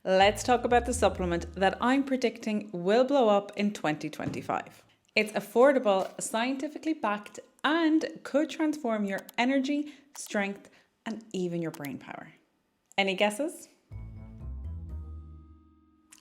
let's talk about the supplement that I'm predicting will blow up in 2025. It's affordable, scientifically backed, and could transform your energy, strength, and even your brain power. Any guesses?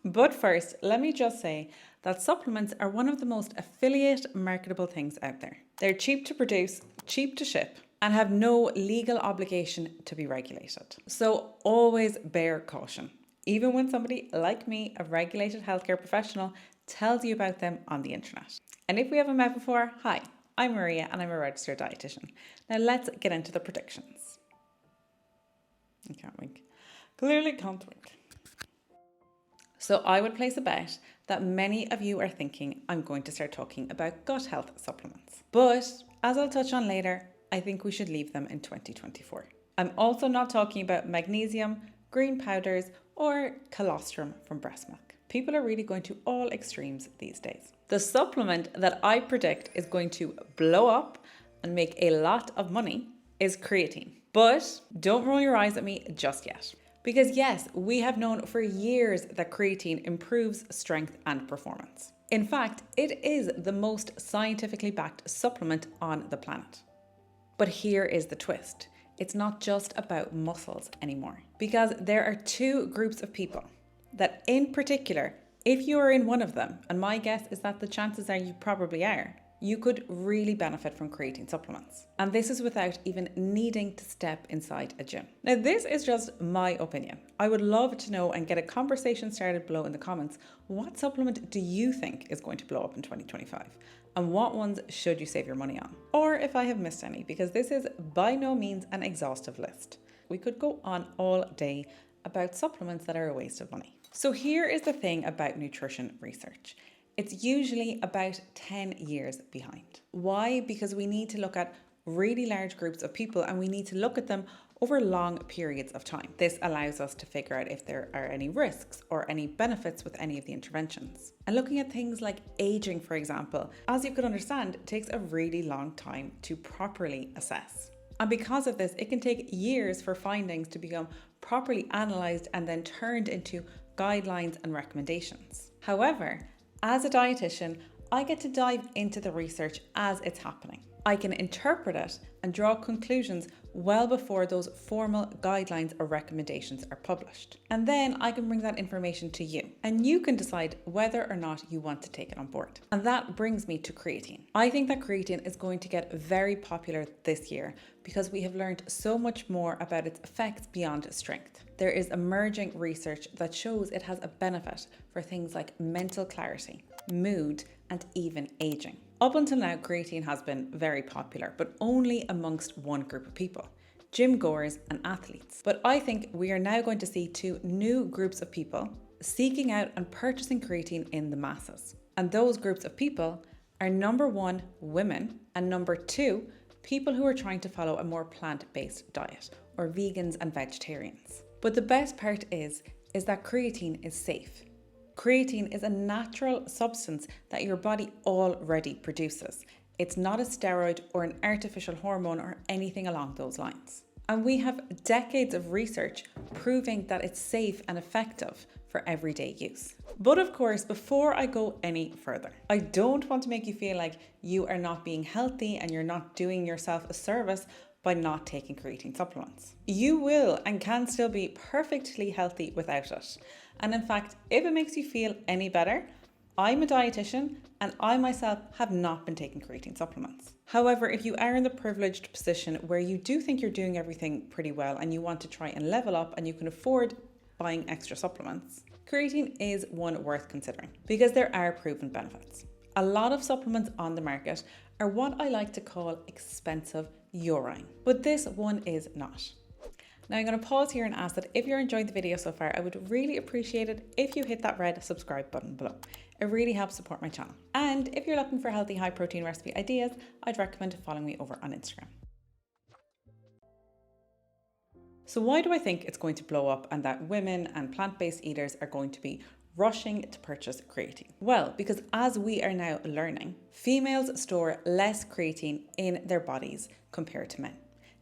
But first, let me just say that supplements are one of the most affiliate marketable things out there. They're cheap to produce, cheap to ship, and have no legal obligation to be regulated. So always bear caution, even when somebody like me, a regulated healthcare professional, tells you about them on the internet. And if we haven't met before, hi, I'm Maria and I'm a registered dietitian. Now let's get into the predictions. I can't wink. Clearly can't wink. So I would place a bet that many of you are thinking I'm going to start talking about gut health supplements. But as I'll touch on later, I think we should leave them in 2024. I'm also not talking about magnesium, green powders, or colostrum from breast milk. People are really going to all extremes these days. The supplement that I predict is going to blow up and make a lot of money is creatine. But don't roll your eyes at me just yet. Because yes, we have known for years that creatine improves strength and performance. In fact, it is the most scientifically backed supplement on the planet. But here is the twist. It's not just about muscles anymore. Because there are two groups of people that in particular, if you are in one of them, and my guess is that the chances are you probably are, you could really benefit from creatine supplements. And this is without even needing to step inside a gym. Now, this is just my opinion. I would love to know and get a conversation started below in the comments. What supplement do you think is going to blow up in 2025? And what ones should you save your money on? Or if I have missed any, because this is by no means an exhaustive list. We could go on all day about supplements that are a waste of money. So here is the thing about nutrition research. It's usually about 10 years behind. Why? Because we need to look at really large groups of people and we need to look at them over long periods of time. This allows us to figure out if there are any risks or any benefits with any of the interventions. And looking at things like aging, for example, as you could understand, takes a really long time to properly assess. And because of this, it can take years for findings to become properly analysed and then turned into guidelines and recommendations. However, as a dietitian, I get to dive into the research as it's happening. I can interpret it and draw conclusions well before those formal guidelines or recommendations are published. And then I can bring that information to you and you can decide whether or not you want to take it on board. And that brings me to creatine. I think that creatine is going to get very popular this year because we have learned so much more about its effects beyond strength. There is emerging research that shows it has a benefit for things like mental clarity, mood, and even aging. Up until now, creatine has been very popular, but only amongst one group of people, gym goers and athletes. But I think we are now going to see two new groups of people seeking out and purchasing creatine in the masses. And those groups of people are number one, women, and number two, people who are trying to follow a more plant-based diet, or vegans and vegetarians. But the best part is that creatine is safe. Creatine is a natural substance that your body already produces. It's not a steroid or an artificial hormone or anything along those lines. And we have decades of research proving that it's safe and effective for everyday use. But of course, before I go any further, I don't want to make you feel like you are not being healthy and you're not doing yourself a service by not taking creatine supplements. You will and can still be perfectly healthy without it. And in fact, if it makes you feel any better, I'm a dietitian and I myself have not been taking creatine supplements. However, if you are in the privileged position where you do think you're doing everything pretty well and you want to try and level up and you can afford buying extra supplements, creatine is one worth considering because there are proven benefits. A lot of supplements on the market are what I like to call expensive urine, but this one is not. Now I'm going to pause here and ask that if you're enjoying the video so far, I would really appreciate it if you hit that red subscribe button below. It really helps support my channel. And if you're looking for healthy, high protein recipe ideas, I'd recommend following me over on Instagram. So why do I think it's going to blow up and that women and plant-based eaters are going to be rushing to purchase creatine? Well, because as we are now learning, females store less creatine in their bodies compared to men.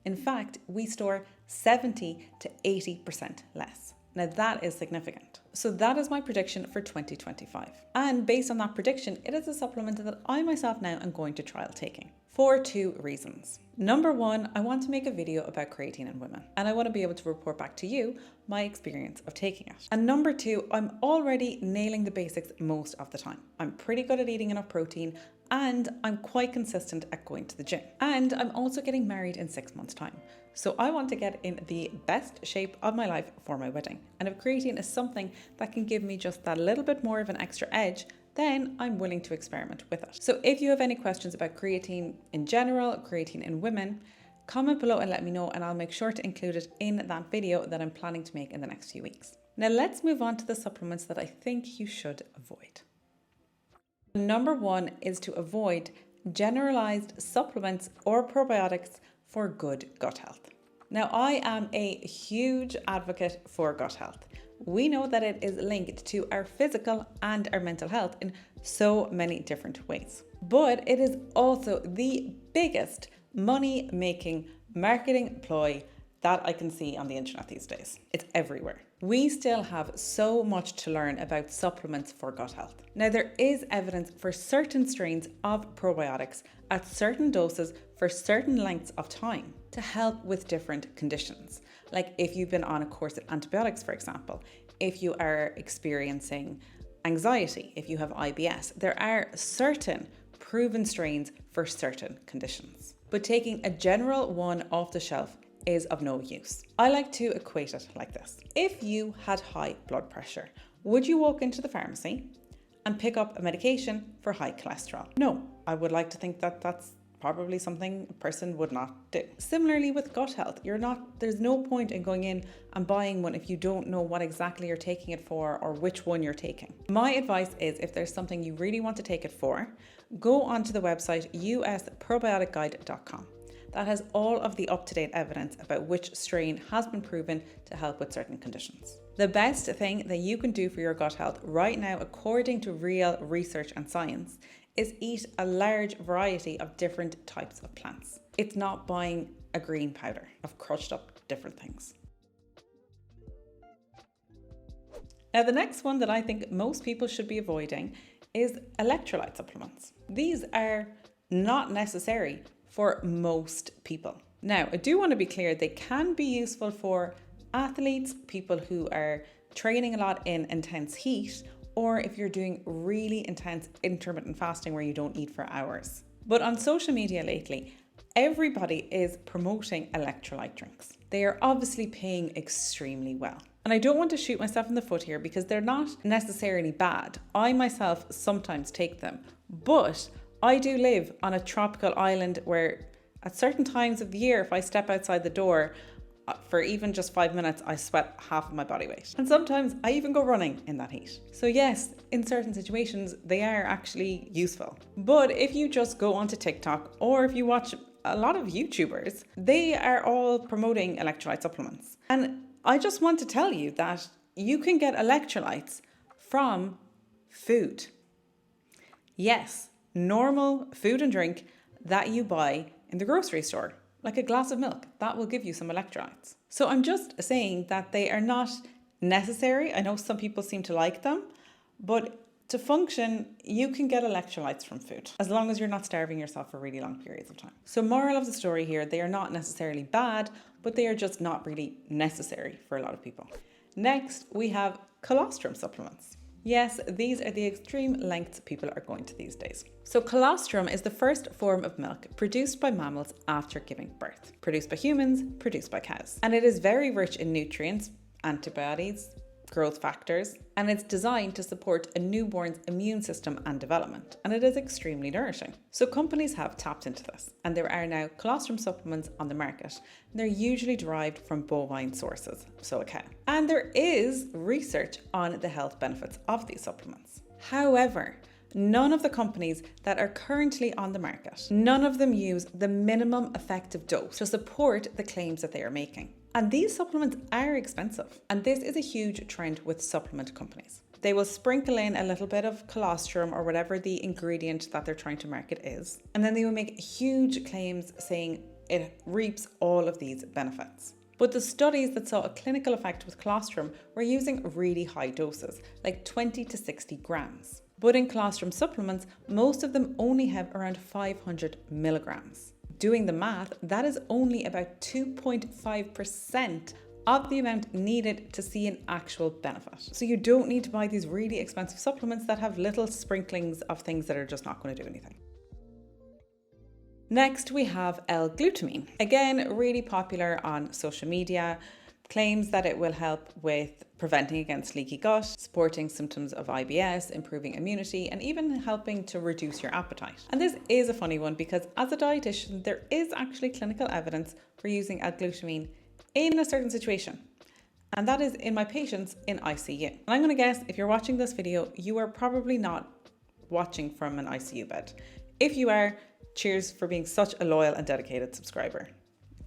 In fact, we store 70 to 80% less. Now that is significant. So that is my prediction for 2025. And based on that prediction, it is a supplement that I myself now am going to trial taking for 2 reasons. Number 1, I want to make a video about creatine in women, and I want to be able to report back to you my experience of taking it. And number 2, I'm already nailing the basics most of the time. I'm pretty good at eating enough protein, and I'm quite consistent at going to the gym. And I'm also getting married in 6 months' time. So I want to get in the best shape of my life for my wedding. And if creatine is something that can give me just that little bit more of an extra edge, then I'm willing to experiment with it. So if you have any questions about creatine in general, creatine in women, comment below and let me know, and I'll make sure to include it in that video that I'm planning to make in the next few weeks. Now let's move on to the supplements that I think you should avoid. Number 1 is to avoid generalized supplements or probiotics for good gut health. Now, I am a huge advocate for gut health. We know that it is linked to our physical and our mental health in so many different ways. But it is also the biggest money-making marketing ploy that I can see on the internet these days. It's everywhere. We still have so much to learn about supplements for gut health. Now, there is evidence for certain strains of probiotics at certain doses for certain lengths of time to help with different conditions. Like if you've been on a course of antibiotics, for example, if you are experiencing anxiety, if you have IBS, there are certain proven strains for certain conditions. But taking a general one off the shelf is of no use. I like to equate it like this. If you had high blood pressure, would you walk into the pharmacy and pick up a medication for high cholesterol? No, I would like to think that that's probably something a person would not do. Similarly with gut health, there's no point in going in and buying one if you don't know what exactly you're taking it for or which one you're taking. My advice is, if there's something you really want to take it for, go onto the website usprobioticguide.com. That has all of the up-to-date evidence about which strain has been proven to help with certain conditions. The best thing that you can do for your gut health right now, according to real research and science, is eat a large variety of different types of plants. It's not buying a green powder of crushed up different things. Now, the next one that I think most people should be avoiding is electrolyte supplements. These are not necessary for most people. Now, I do want to be clear, they can be useful for athletes, people who are training a lot in intense heat, or if you're doing really intense intermittent fasting where you don't eat for hours. But on social media lately, everybody is promoting electrolyte drinks. They are obviously paying extremely well. And I don't want to shoot myself in the foot here because they're not necessarily bad. I myself sometimes take them, but I do live on a tropical island where at certain times of the year, if I step outside the door for even just 5 minutes, I sweat half of my body weight. And sometimes I even go running in that heat. So yes, in certain situations, they are actually useful. But if you just go onto TikTok or if you watch a lot of YouTubers, they are all promoting electrolyte supplements. And I just want to tell you that you can get electrolytes from food. Yes, normal food and drink that you buy in the grocery store, like a glass of milk, that will give you some electrolytes. So I'm just saying that they are not necessary. I know some people seem to like them, but to function, you can get electrolytes from food, as long as you're not starving yourself for really long periods of time. So moral of the story here, they are not necessarily bad, but they are just not really necessary for a lot of people. Next, we have colostrum supplements. Yes, these are the extreme lengths people are going to these days. So colostrum is the first form of milk produced by mammals after giving birth. Produced by humans, produced by cows. And it is very rich in nutrients, antibodies, growth factors, and it's designed to support a newborn's immune system and development. And it is extremely nourishing. So companies have tapped into this, and there are now colostrum supplements on the market. They're usually derived from bovine sources, so a cow. And there is research on the health benefits of these supplements. However, none of the companies that are currently on the market, none of them use the minimum effective dose to support the claims that they are making. And these supplements are expensive. And this is a huge trend with supplement companies. They will sprinkle in a little bit of colostrum or whatever the ingredient that they're trying to market is. And then they will make huge claims saying it reaps all of these benefits. But the studies that saw a clinical effect with colostrum were using really high doses, like 20 to 60 grams. But in colostrum supplements, most of them only have around 500 milligrams. Doing the math, that is only about 2.5% of the amount needed to see an actual benefit. So you don't need to buy these really expensive supplements that have little sprinklings of things that are just not going to do anything. Next, we have l-glutamine. Again, really popular on social media, claims that it will help with preventing against leaky gut, supporting symptoms of IBS, improving immunity, and even helping to reduce your appetite. And this is a funny one because as a dietitian, there is actually clinical evidence for using l-glutamine in a certain situation. And that is in my patients in ICU. And I'm going to guess if you're watching this video, you are probably not watching from an ICU bed. If you are, cheers for being such a loyal and dedicated subscriber.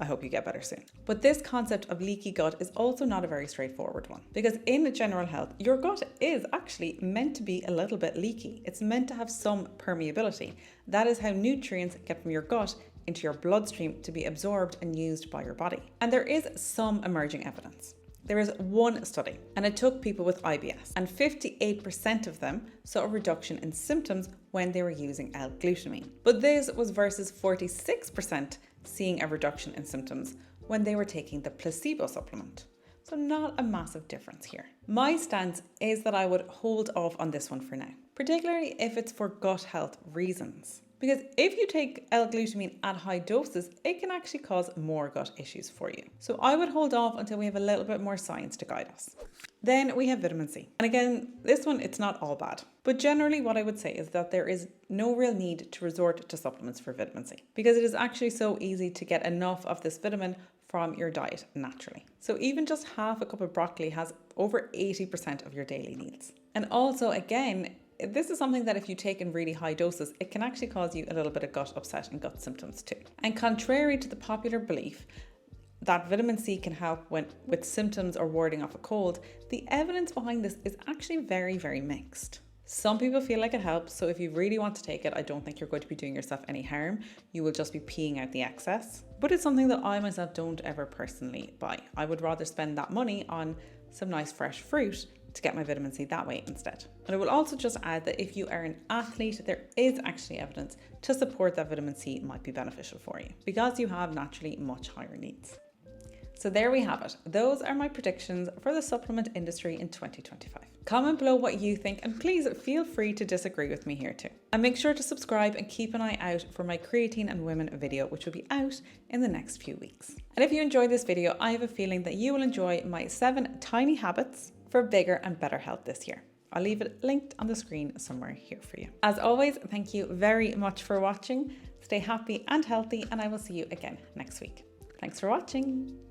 I hope you get better soon. But this concept of leaky gut is also not a very straightforward one, because in general health, your gut is actually meant to be a little bit leaky. It's meant to have some permeability. That is how nutrients get from your gut into your bloodstream to be absorbed and used by your body. And there is some emerging evidence. There is one study, and it took people with IBS, and 58% of them saw a reduction in symptoms when they were using l-glutamine. But this was versus 46% seeing a reduction in symptoms when they were taking the placebo supplement. So not a massive difference here. My stance is that I would hold off on this one for now, particularly if it's for gut health reasons. Because if you take l-glutamine at high doses, it can actually cause more gut issues for you. So I would hold off until we have a little bit more science to guide us. Then we have vitamin C. And again, this one, it's not all bad. But generally what I would say is that there is no real need to resort to supplements for vitamin C, because it is actually so easy to get enough of this vitamin from your diet naturally. So even just half a cup of broccoli has over 80% of your daily needs. And also, again, this is something that if you take in really high doses, it can actually cause you a little bit of gut upset and gut symptoms too. And contrary to the popular belief that vitamin C can help with symptoms or warding off a cold, the evidence behind this is actually very, very mixed. Some people feel like it helps, so if you really want to take it, I don't think you're going to be doing yourself any harm. You will just be peeing out the excess. But it's something that I myself don't ever personally buy. I would rather spend that money on some nice fresh fruit to get my vitamin C that way instead. And I will also just add that if you are an athlete, there is actually evidence to support that vitamin C might be beneficial for you because you have naturally much higher needs. So there we have it. Those are my predictions for the supplement industry in 2025. Comment below what you think, and please feel free to disagree with me here too. And make sure to subscribe and keep an eye out for my Creatine and Women video, which will be out in the next few weeks. And if you enjoyed this video, I have a feeling that you will enjoy my 7 tiny habits for bigger and better health this year. I'll leave it linked on the screen somewhere here for you. As always, thank you very much for watching. Stay happy and healthy, and I will see you again next week. Thanks for watching.